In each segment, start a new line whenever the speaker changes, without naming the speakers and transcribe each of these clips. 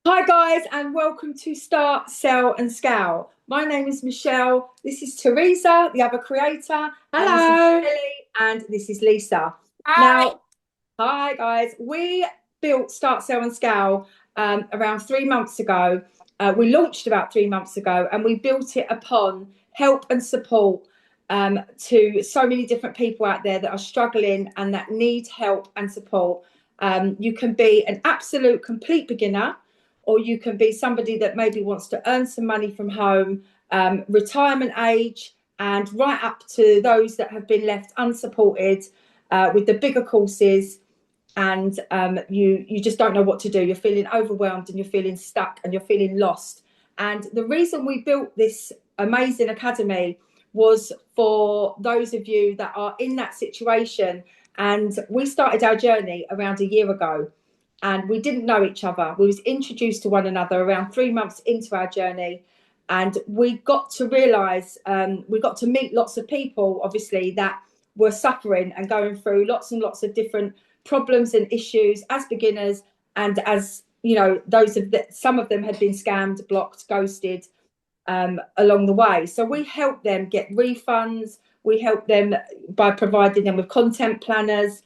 Hi guys, and welcome to Start, Sell and Scale. My name is Michelle. This is Theresa, the other creator, and this is
Hello.
Ellie, and this is Lisa.
Hi.
Now, hi guys. We built Start, Sell and Scale around 3 months ago. We launched about 3 months ago, and we built it upon help and support to so many different people out there that are struggling and that need help and support. You can be an absolute complete beginner, or you can be somebody that maybe wants to earn some money from home, retirement age, and right up to those that have been left unsupported with the bigger courses, and you just don't know what to do. You're feeling overwhelmed and you're feeling stuck and you're feeling lost. And the reason we built this amazing academy was for those of you that are in that situation. And we started our journey around a year ago, and we didn't know each other. We was introduced to one another around 3 months into our journey, and we got to realize, we got to meet lots of people, obviously, that were suffering and going through lots and lots of different problems and issues as beginners, and as you know, some of them had been scammed, blocked, ghosted along the way. So we help them get refunds. We help them by providing them with content planners.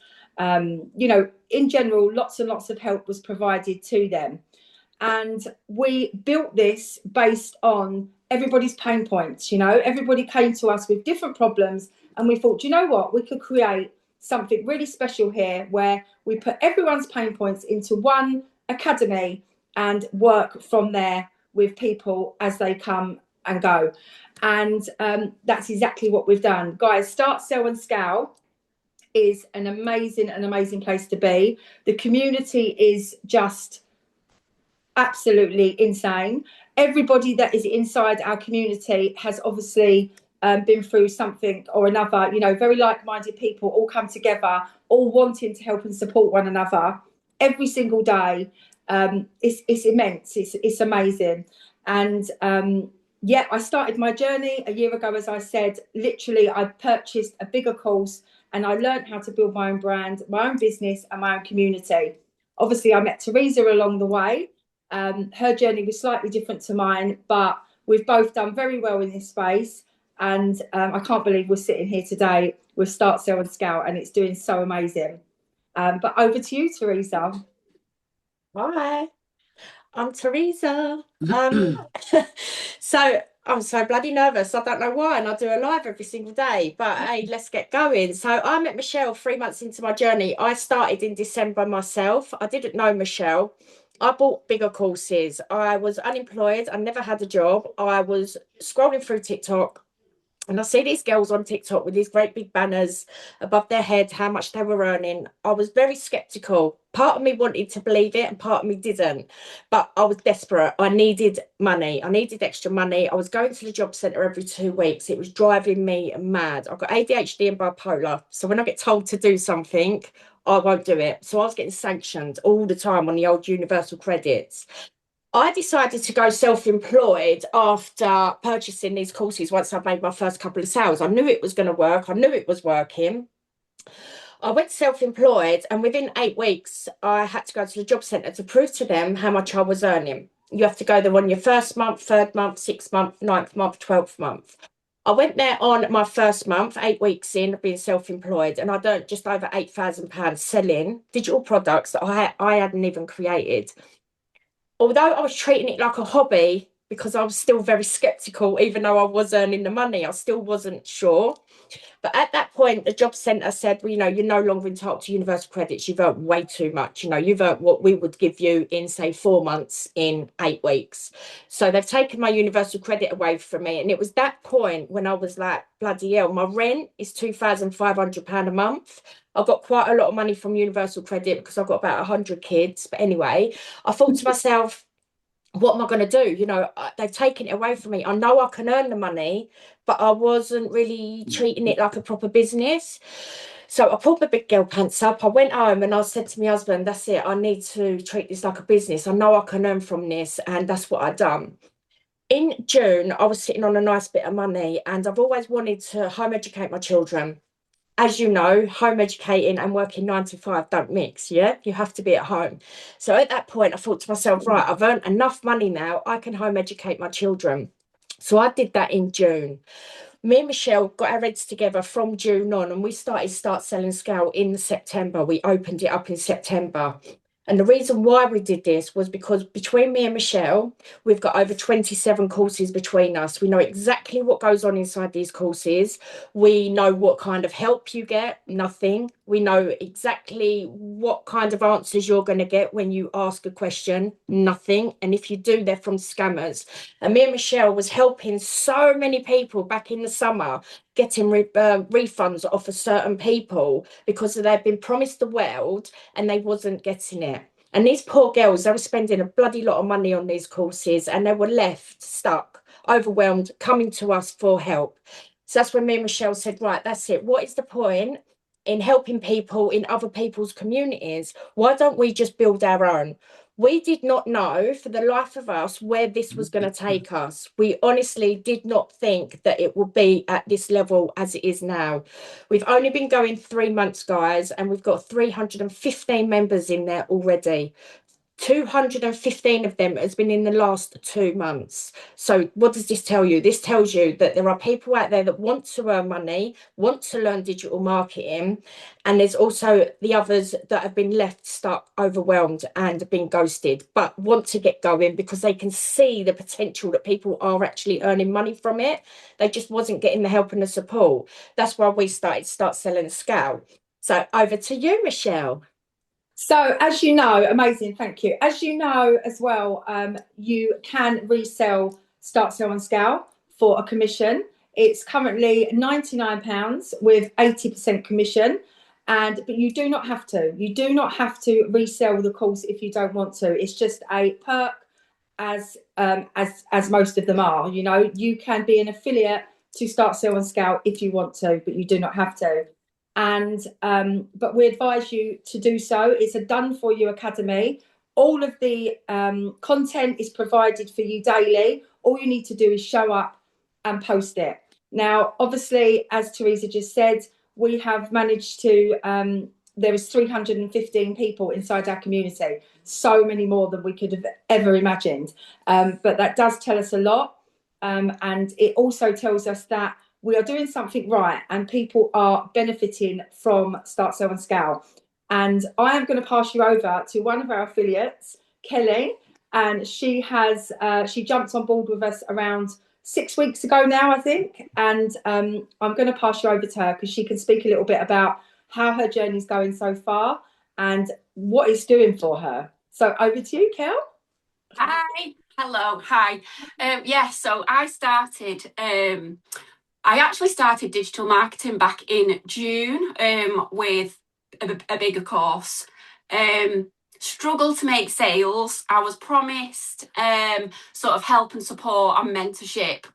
In general, lots and lots of help was provided to them. And we built this based on everybody's pain points. Everybody came to us with different problems, and we thought, you know what, we could create something really special here where we put everyone's pain points into one academy and work from there with people as they come and go. And that's exactly what we've done. Guys, Start, Sell and Scale is an amazing place to be. The community is just absolutely insane. Everybody that is inside our community has obviously been through something or another. Very like-minded people all come together, all wanting to help and support one another every single day. It's immense. It's amazing. And yeah, I started my journey a year ago. As I said, literally, I purchased a bigger course and I learned how to build my own brand, my own business, and my own community. Obviously, I met Theresa along the way. Her journey was slightly different to mine, but we've both done very well in this space. And I can't believe we're sitting here today with Start, Sell and Scale, and it's doing so amazing. But over to you, Theresa.
Hi. I'm Theresa. So I'm so bloody nervous. I don't know why, and I do a live every single day. But hey, let's get going. So I met Michelle 3 months into my journey. I started in December myself. I didn't know Michelle. I bought bigger courses. I was unemployed. I never had a job. I was scrolling through TikTok. And I see these girls on TikTok with these great big banners above their head, how much they were earning. I was very skeptical. Part of me wanted to believe it and part of me didn't. But I was desperate. I needed money. I needed extra money. I was going to the job centre every 2 weeks. It was driving me mad. I've got ADHD and bipolar. So when I get told to do something, I won't do it. So I was getting sanctioned all the time on the old universal credits. I decided to go self-employed after purchasing these courses once I'd made my first couple of sales. I knew it was going to work. I knew it was working. I went self-employed, and within 8 weeks, I had to go to the job centre to prove to them how much I was earning. You have to go there on your first month, third month, sixth month, ninth month, 12th month. I went there on my first month, 8 weeks in being self-employed, and I'd earned just over £8,000 selling digital products that I hadn't even created. Although I was treating it like a hobby because I was still very skeptical, even though I was earning the money, I still wasn't sure. But at that point, the job centre said, well, you're no longer entitled to universal credits. You've earned way too much. You've earned what we would give you in, say, 4 months in 8 weeks. So they've taken my universal credit away from me. And it was that point when I was like, bloody hell, my rent is £2,500 a month. I've got quite a lot of money from universal credit because I've got about 100 kids. But anyway, I thought to myself, what am I going to do? They've taken it away from me. I know I can earn the money, but I wasn't really treating it like a proper business. So I pulled my big girl pants up. I went home and I said to my husband, that's it. I need to treat this like a business. I know I can earn from this. And that's what I done. In June, I was sitting on a nice bit of money, and I've always wanted to home educate my children. as you know, home educating and working 9 to 5 don't mix. Yeah, you have to be at home. So at that point, I thought to myself, right, I've earned enough money now. I can home educate my children. So I did that in June. Me and Michelle got our heads together from June on, and we started Start Selling Scale in September. We opened it up in September. And the reason why we did this was because between me and Michelle, we've got over 27 courses between us. We know exactly what goes on inside these courses. We know what kind of help you get, nothing. We know exactly what kind of answers you're going to get when you ask a question, nothing. And if you do, they're from scammers. And me and Michelle was helping so many people back in the summer getting refunds off of certain people because they've been promised the world and they wasn't getting it. And these poor girls, they were spending a bloody lot of money on these courses and they were left stuck, overwhelmed, coming to us for help. So that's when me and Michelle said, right, that's it. What is the point in helping people in other people's communities? Why don't we just build our own? We did not know for the life of us where this was going to take us. We honestly did not think that it would be at this level as it is now. We've only been going 3 months, guys, and we've got 315 members in there already. 215 of them has been in the last 2 months. So what does this tell you? This tells you that there are people out there that want to earn money, want to learn digital marketing, and there's also the others that have been left stuck, overwhelmed, and been ghosted, but want to get going because they can see the potential that people are actually earning money from it. They just wasn't getting the help and the support. That's why we started Start Selling Scale. So over to you, Michelle.
So, as you know, amazing, thank you. As you know as well, you can resell Start Sell and Scale for a commission. It's currently £99 with 80% commission, but you do not have to. You do not have to resell the course if you don't want to. It's just a perk, as most of them are. You know, you can be an affiliate to Start Sell and Scale if you want to, but you do not have to. And but we advise you to do so. It's a done for you academy. All of the content is provided for you daily. All you need to do is show up and post it. Now, obviously, as Theresa just said, we have managed to there is 315 people inside our community, so many more than we could have ever imagined, but that does tell us a lot, and it also tells us that we are doing something right and people are benefiting from Start Sell and Scale. And I am going to pass you over to one of our affiliates, Kelly, and she jumped on board with us around 6 weeks ago now, I think. And I'm going to pass you over to her because she can speak a little bit about how her journey's going so far and what it's doing for her. So over to you, Kel.
Hi, hello, hi. So I actually started digital marketing back in June with a bigger course. Struggled to make sales. I was promised sort of help and support and mentorship.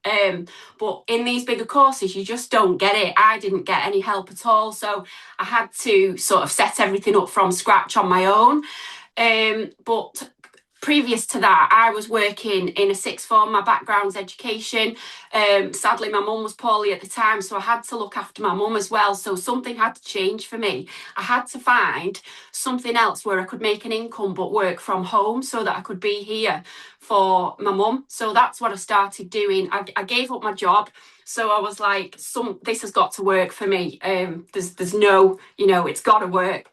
But in these bigger courses, you just don't get it. I didn't get any help at all. So I had to sort of set everything up from scratch on my own. But previous to that, I was working in a sixth form. My background's education. Sadly, my mum was poorly at the time, so I had to look after my mum as well. So something had to change for me. I had to find something else where I could make an income but work from home so that I could be here for my mum. So that's what I started doing. I gave up my job. So I was like, this has got to work for me. There's no, it's got to work.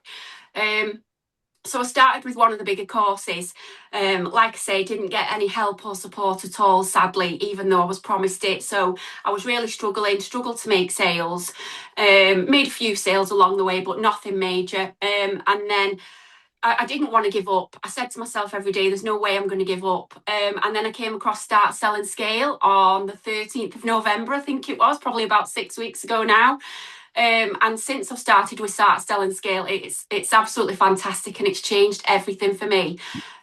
So I started with one of the bigger courses. Like I say, didn't get any help or support at all, sadly, even though I was promised it. So I was really struggled to make sales. Made a few sales along the way, but nothing major. And then I didn't want to give up. I said to myself every day, there's no way I'm going to give up. And then I came across Start Selling Scale on the 13th of November, I think it was, probably about 6 weeks ago now. And since I've started with Start Selling Scale, it's absolutely fantastic and it's changed everything for me.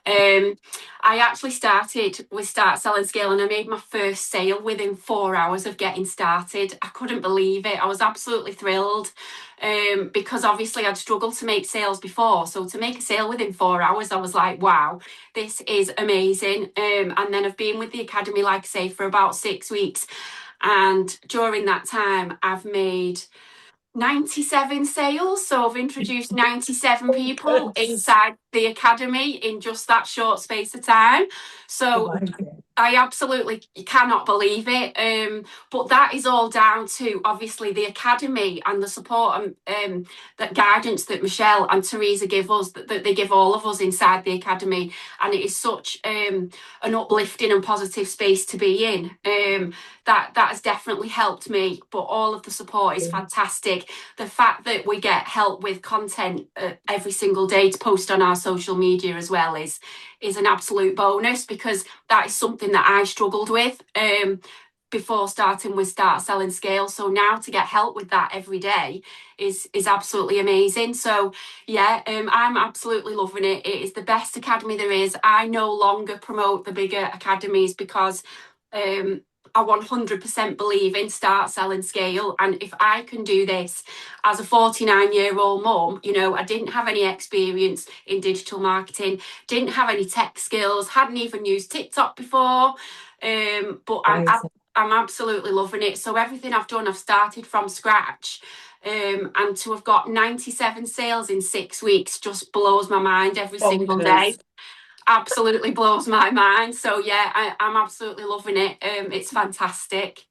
I actually started with Start Selling Scale and I made my first sale within 4 hours of getting started. I couldn't believe it. I was absolutely thrilled because obviously I'd struggled to make sales before. So to make a sale within 4 hours, I was like, wow, this is amazing. And then I've been with the academy, like I say, for about 6 weeks. And during that time, I've made 97 sales. So I've introduced 97 people
Yes.
inside the academy in just that short space of time. So
Amazing.
I absolutely cannot believe it. But that is all down to obviously the academy and the support and that guidance that Michelle and Theresa give us, that they give all of us inside the academy. And it is such an uplifting and positive space to be in. That has definitely helped me. But all of the support is fantastic. The fact that we get help with content every single day to post on our social media as well is an absolute bonus, because that is something that I struggled with before starting with Start Selling Scale. So now to get help with that every day is absolutely amazing. So yeah, I'm absolutely loving it. It is the best academy there is. I no longer promote the bigger academies because I 100% believe in Start Selling Scale. And if I can do this as a 49-year-old mum, you know, I didn't have any experience in digital marketing, didn't have any tech skills, hadn't even used TikTok before. But I'm absolutely loving it. So everything I've done, I've started from scratch. And to have got 97 sales in 6 weeks just blows my mind every single day. Absolutely blows my mind. So yeah, I'm absolutely loving it. It's fantastic.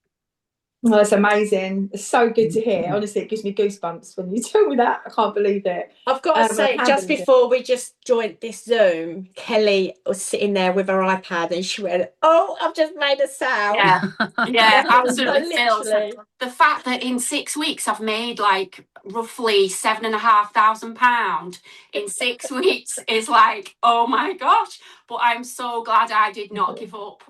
Oh, that's amazing. It's so good to hear. Honestly, it gives me goosebumps when you tell me that. I can't believe it.
I've got to say, just before we just joined this Zoom, Kelly was sitting there with her iPad and she went, "Oh, I've just made a sale."
Yeah, yeah, absolutely.
Literally.
The fact that in 6 weeks I've made like roughly £7,500 in 6 weeks is like, oh my gosh. But I'm so glad I did not give up.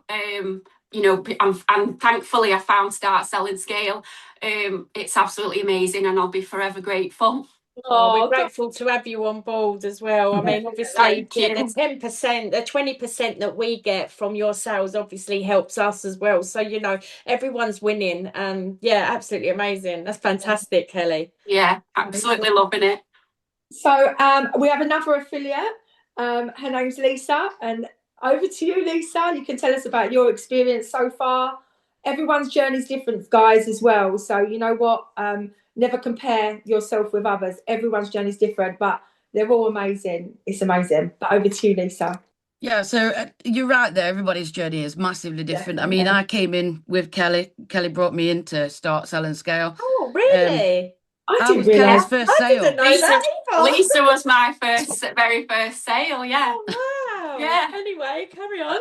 You know, and thankfully I found Start Selling Scale. It's absolutely amazing, and I'll be forever grateful.
Oh, we're grateful to have you on board as well. I mean, obviously, the 10%, the 20% that we get from your sales obviously helps us as well. So, you know, everyone's winning. And yeah, absolutely amazing. That's fantastic, Kelly.
Yeah, absolutely loving it.
So we have another affiliate. Her name's Lisa. And over to you, Lisa. You can tell us about your experience so far. Everyone's journey is different, guys, as well. So you know what? Never compare yourself with others. Everyone's journey is different, but they're all amazing. It's amazing. But over to you, Lisa.
Yeah, so you're right there. Everybody's journey is massively different. I mean, I came in with Kelly. Kelly brought me in to Start Selling Scale.
Oh, really?
I was Kelly's first sale.
I didn't know that either.
Lisa was my very first sale, yeah.
Oh, wow.
Yeah.
Anyway, carry on.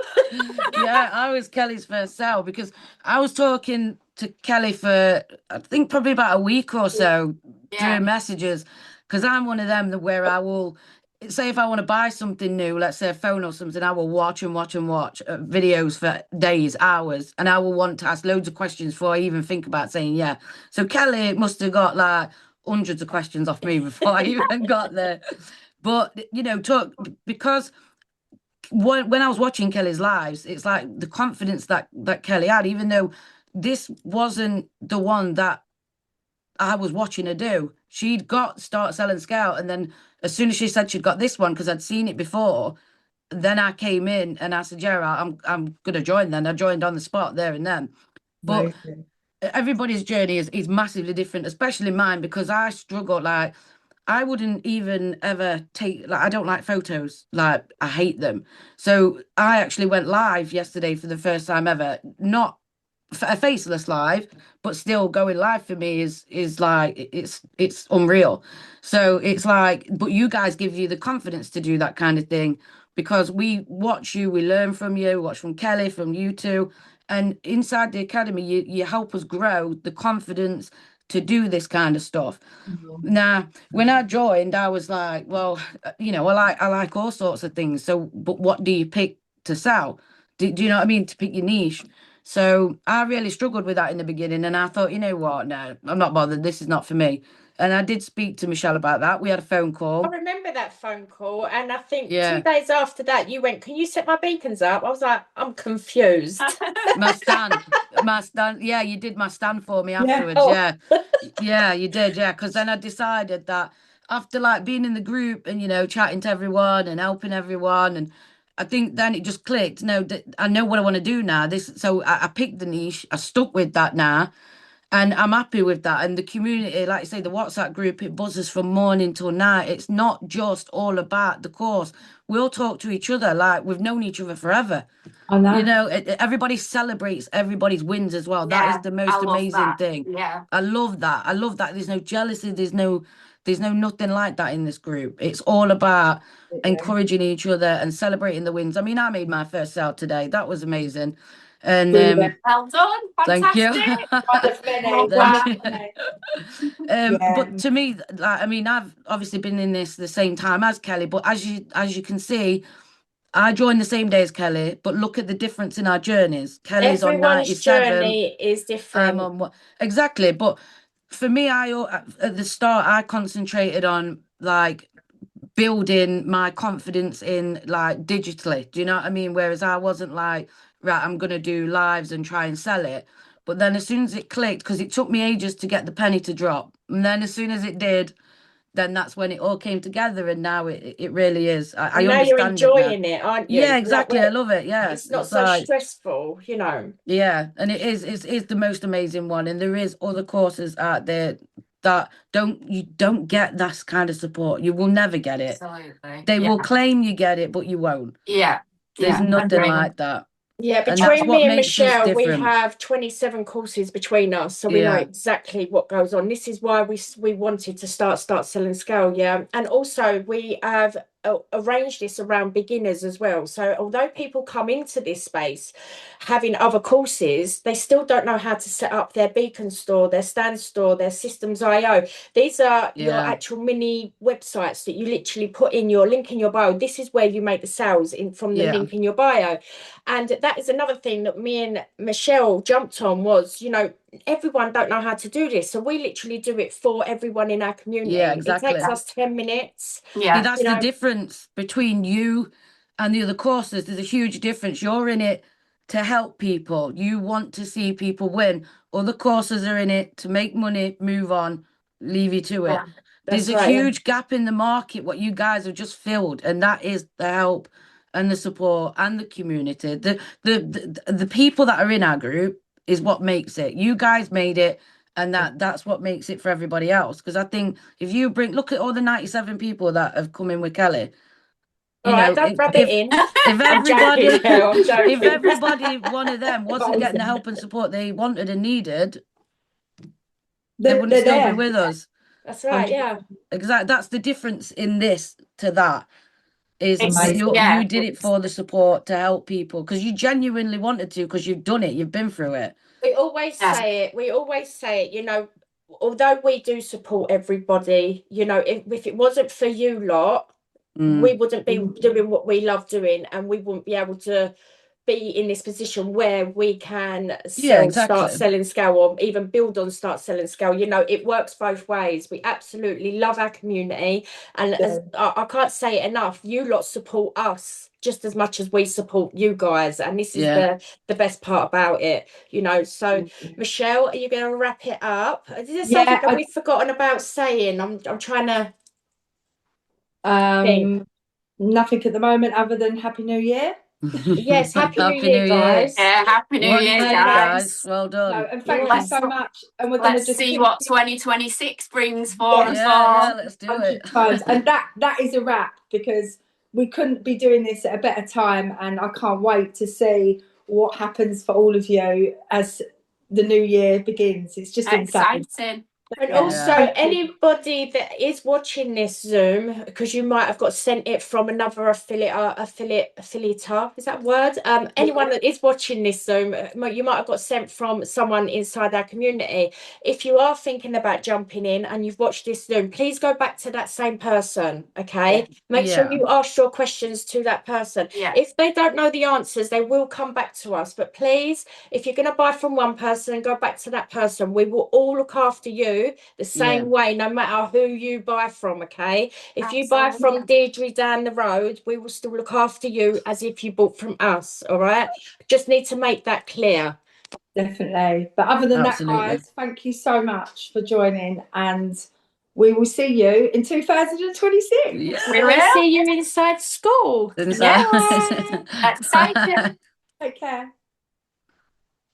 Yeah, I was Kelly's first sale because I was talking to Kelly for, I think, probably about a week or so through messages, because I'm one of them where I will say if I want to buy something new, let's say a phone or something, I will watch and watch and watch videos for days, hours, and I will want to ask loads of questions before I even think about saying yeah. So Kelly must have got like hundreds of questions off me before I even got there. But you know, because when I was watching Kelly's lives, it's like the confidence that Kelly had, even though this wasn't the one that I was watching her do. She'd got Start Selling Scale, and then as soon as she said she'd got this one because I'd seen it before, then I came in and I said, "Yeah, I'm gonna join." Then I joined on the spot there and then. But everybody's journey is massively different, especially mine, because I struggle. Like I wouldn't even ever take, like I don't like photos, like I hate them. So I actually went live yesterday for the first time ever, not a faceless live, but still going live for me is like it's unreal. So it's like, but you guys give you the confidence to do that kind of thing because we watch you, we learn from you, we watch from Kelly, from you two, and inside the academy, you help us grow the confidence to do this kind of stuff. Now, when I joined, I was like, well, you know, I like all sorts of things. So, but what do you pick to sell? Do you know what I mean? To pick your niche. So I really struggled with that in the beginning, and I thought, you know what? No, I'm not bothered. This is not for me. And I did speak to Michelle about that. We had a phone call.
I remember that phone call, and I think 2 days after that, you went, "Can you set my beacons up?" I was like, "I'm confused."
my stand. Yeah, you did my stand for me afterwards. Yeah, you did. Yeah, because then I decided that after like being in the group and you know chatting to everyone and helping everyone, and I think then it just clicked. No, I know what I want to do now. So I picked the niche. I stuck with that now. And I'm happy with that. And the community, like I say, the WhatsApp group, it buzzes from morning till night. It's not just all about the course. We'll talk to each other like we've known each other forever.
I know.
You know, everybody celebrates everybody's wins as well. That is the most amazing thing.
Yeah.
I love that. I love that. There's no jealousy. There's no nothing like that in this group. It's all about encouraging each other and celebrating the wins. I mean, I made my first sale today. That was amazing. And
well done.
Thank you. But to me, like, I mean, I've obviously been in this the same time as Kelly, but as you can see, I joined the same day as Kelly, but look at the difference in our journeys. Kelly's on 97.
Journey is different.
I'm on exactly. But for me, at the start, I concentrated on like building my confidence in like digitally. Do you know what I mean? Whereas I wasn't like, right, I'm gonna do lives and try and sell it. But then as soon as it clicked, because it took me ages to get the penny to drop, and then as soon as it did, then that's when it all came together, and now it really is. I
now
understand
you're enjoying it, aren't you?
Yeah, exactly. I love it. Yeah,
it's not so
like,
stressful, you know.
Yeah, and it is the most amazing one, and there is other courses out there that you don't get that kind of support. You will never get it.
Absolutely.
They will claim you get it, but you won't.
Yeah.
There's nothing like that.
Yeah, between me and Michelle, we have 27 courses between us, so we know exactly what goes on. This is why we wanted to start Selling Scale, yeah. And also we have arranged this around beginners as well. So although people come into this space having other courses, they still don't know how to set up their beacon store, their stand store, their systems IO. These are your actual mini websites that you literally put in your link in your bio. This is where you make the sales from the link in your bio. And that is another thing that me and Michelle jumped on was, you know, everyone don't know how to do this, so we literally do it for everyone in our community.
Yeah, exactly.
It takes us 10 minutes.
Yeah, that's the difference between you and the other courses. There's a huge difference. You're in it to help people. You want to see people win. Other courses are in it to make money, move on, leave you to it. There's a huge gap in the market, what you guys have just filled, and that is the help and the support and the community. The people that are in our group is what makes it. You guys made it, and that's what makes it for everybody else. Because I think if you look at all the 97 people that have come in with Kelly. You know, if everybody one of them wasn't getting the help and support they wanted and needed, they wouldn't still be with us.
That's right, yeah.
Exactly. That's the difference in this to that. Is you did it for the support to help people because you genuinely wanted to, because you've done it, you've been through it.
We always say it, you know, although we do support everybody, you know, if it wasn't for you lot, we wouldn't be doing what we love doing, and we wouldn't be able to be in this position where we can start selling scale, or even build on start selling scale. You know, it works both ways. We absolutely love our community, and I can't say it enough, you lot support us just as much as we support you guys, and this is the best part about it, you know. So Michelle, are you going to wrap it up? Is there something that we've forgotten about saying? I'm trying to
nothing at the moment other than Happy New Year.
Yes, Happy New Year, guys.
Yeah, Happy New Year, guys.
Well done.
No, and thank you so much. And we're going to just
see what 2026 brings for us.
Yeah, let's do it.
Times. And that is a wrap, because we couldn't be doing this at a better time, and I can't wait to see what happens for all of you as the new year begins. It's just
exciting.
And also, anybody that is watching this Zoom, because you might have got sent it from another affiliator, is that a word? Anyone that is watching this Zoom, you might have got sent from someone inside our community. If you are thinking about jumping in and you've watched this Zoom, please go back to that same person, okay? Make sure you ask your questions to that person. If they don't know the answers, they will come back to us. But please, if you're going to buy from one person, go back to that person. We will all look after you the same way, no matter who you buy from, okay? If you buy from Deirdre down the road, we will still look after you as if you bought from us, all right? Just need to make that clear.
Definitely. But other than that, guys, thank you so much for joining, and we will see you in 2026.
We will see you inside school.
Excited.
Take care.